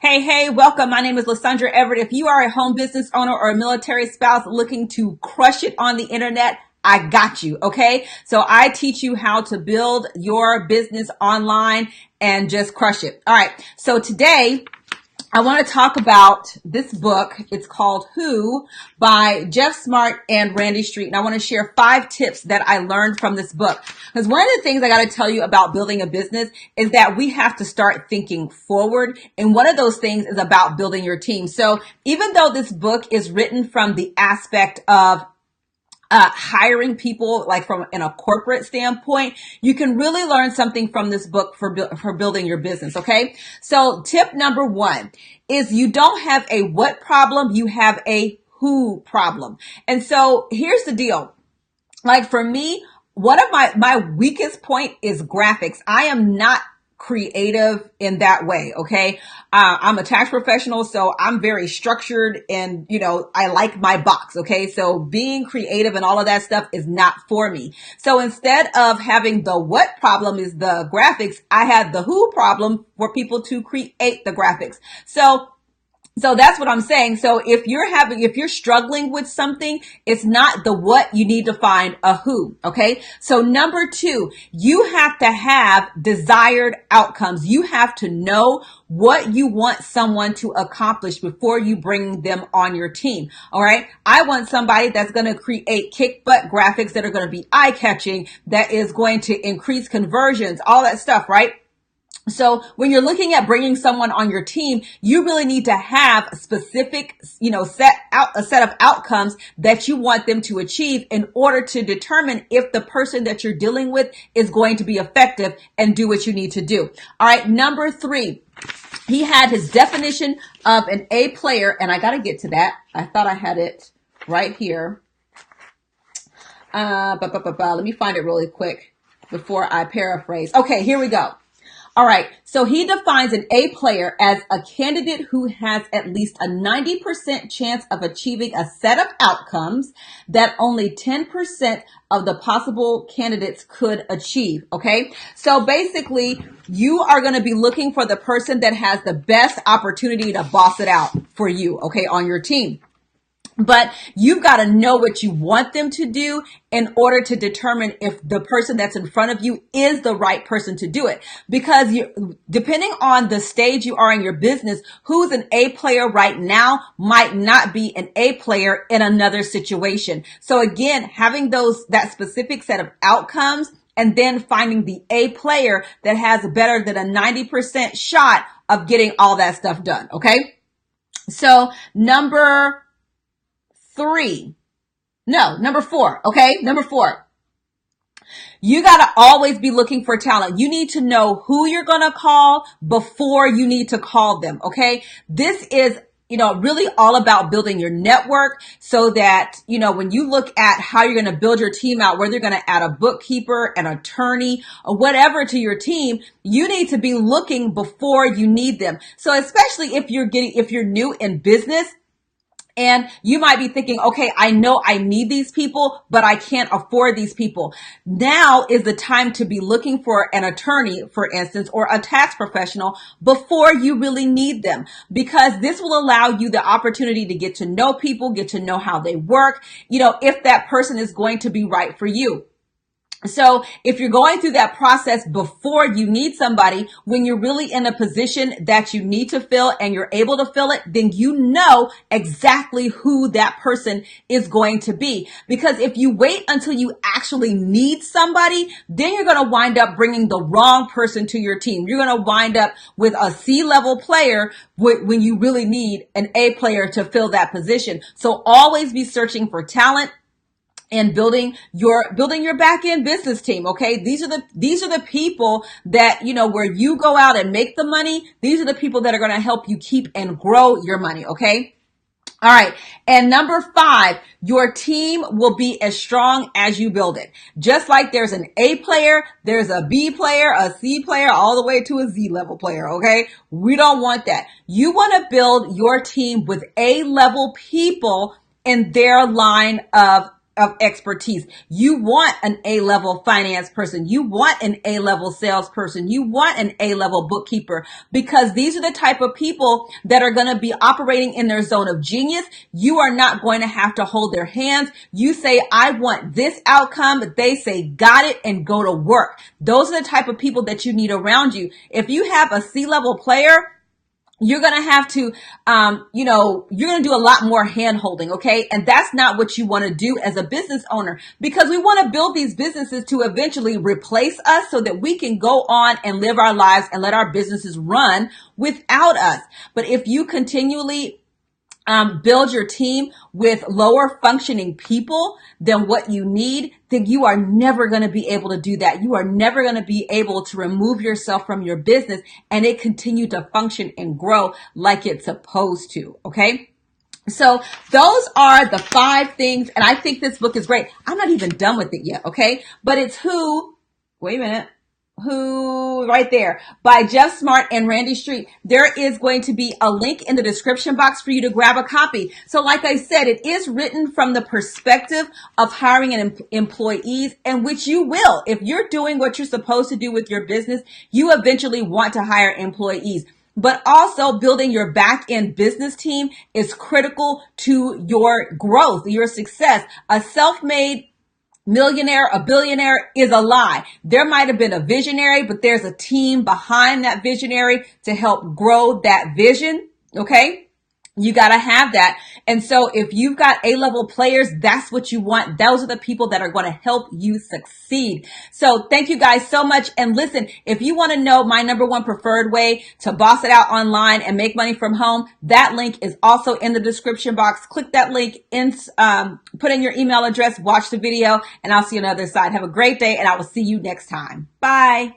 Hey, welcome. My name is Lysandra Everett. If you are a home business owner or a military spouse looking to crush it on the internet, I got you. Okay. So I teach you how to build your business online and just crush it. All right. So today I want to talk about this book. It's called Who by Geoff Smart and Randy Street. And I want to share 5 tips that I learned from this book. Because one of the things I got to tell you about building a business is that we have to start thinking forward. And one of those things is about building your team. So even though this book is written from the aspect of hiring people, like from in a corporate standpoint, you can really learn something from this book for building your business. Okay. So tip number 1 is you don't have a what problem, you have a who problem. And so here's the deal. Like for me, one of my weakest point is graphics. I am not creative in that way. Okay. I'm a tax professional, so I'm very structured and, I like my box. Okay. So being creative and all of that stuff is not for me. So instead of having the what problem is the graphics, I had the who problem for people to create the graphics. So that's what I'm saying. So if you're struggling with something, it's not the what, you need to find a who. Okay. So number 2, you have to have desired outcomes. You have to know what you want someone to accomplish before you bring them on your team. All right. I want somebody that's going to create kick butt graphics that are going to be eye catching, that is going to increase conversions, all that stuff. Right. So when you're looking at bringing someone on your team, you really need to have a specific, a set of outcomes that you want them to achieve in order to determine if the person that you're dealing with is going to be effective and do what you need to do. All right. Number 3, he had his definition of an A player, and I got to get to that. I thought I had it right here. Let me find it really quick before I paraphrase. Okay, here we go. All right. So he defines an A player as a candidate who has at least a 90% chance of achieving a set of outcomes that only 10% of the possible candidates could achieve. Okay. So basically you are going to be looking for the person that has the best opportunity to boss it out for you. Okay. On your team. But you've got to know what you want them to do in order to determine if the person that's in front of you is the right person to do it. Because depending on the stage you are in your business, who's an A player right now might not be an A player in another situation. So again, having that specific set of outcomes and then finding the A player that has better than a 90% shot of getting all that stuff done. Okay. So number 4. Okay. Number 4. You got to always be looking for talent. You need to know who you're going to call before you need to call them. Okay. This is, really all about building your network so that, when you look at how you're going to build your team out, whether you're going to add a bookkeeper, an attorney, or whatever to your team, you need to be looking before you need them. So especially if you're new in business, and you might be thinking, okay, I know I need these people, but I can't afford these people. Now is the time to be looking for an attorney, for instance, or a tax professional before you really need them, because this will allow you the opportunity to get to know people, get to know how they work, if that person is going to be right for you. So if you're going through that process before you need somebody, when you're really in a position that you need to fill and you're able to fill it, then you know exactly who that person is going to be. Because if you wait until you actually need somebody, then you're going to wind up bringing the wrong person to your team. You're going to wind up with a C-level player when you really need an A player to fill that position. So always be searching for talent and building your back end business team. Okay. These are the people that, where you go out and make the money. These are the people that are going to help you keep and grow your money. Okay. All right. And number 5, your team will be as strong as you build it. Just like there's an A player, there's a B player, a C player, all the way to a Z level player. Okay. We don't want that. You want to build your team with A level people in their line of of expertise. You want an A-level finance person. You want an A-level salesperson. You want an A-level bookkeeper, because these are the type of people that are going to be operating in their zone of genius. You are not going to have to hold their hands. You say, I want this outcome. They say, got it, and go to work. Those are the type of people that you need around you. If you have a C-level player, you're going to have to, you're going to do a lot more hand holding. Okay. And that's not what you want to do as a business owner, because we want to build these businesses to eventually replace us so that we can go on and live our lives and let our businesses run without us. But if you continually build your team with lower functioning people than what you need, then you are never going to be able to do that. You are never going to be able to remove yourself from your business and it continue to function and grow like it's supposed to. Okay. So those are the 5 things. And I think this book is great. I'm not even done with it yet. Okay. But it's wait a minute. Right there, by Geoff Smart and Randy Street. There is going to be a link in the description box for you to grab a copy. So like I said, it is written from the perspective of hiring employees, and which you will. If you're doing what you're supposed to do with your business, you eventually want to hire employees. But also building your back end business team is critical to your growth, your success. A self-made millionaire, a billionaire is a lie. There might have been a visionary, but there's a team behind that visionary to help grow that vision. Okay. You got to have that. And so if you've got A-level players, that's what you want. Those are the people that are going to help you succeed. So thank you guys so much. And listen, if you want to know my number 1 preferred way to boss it out online and make money from home, that link is also in the description box. Click that link in, put in your email address, watch the video, and I'll see you on the other side. Have a great day, and I will see you next time. Bye.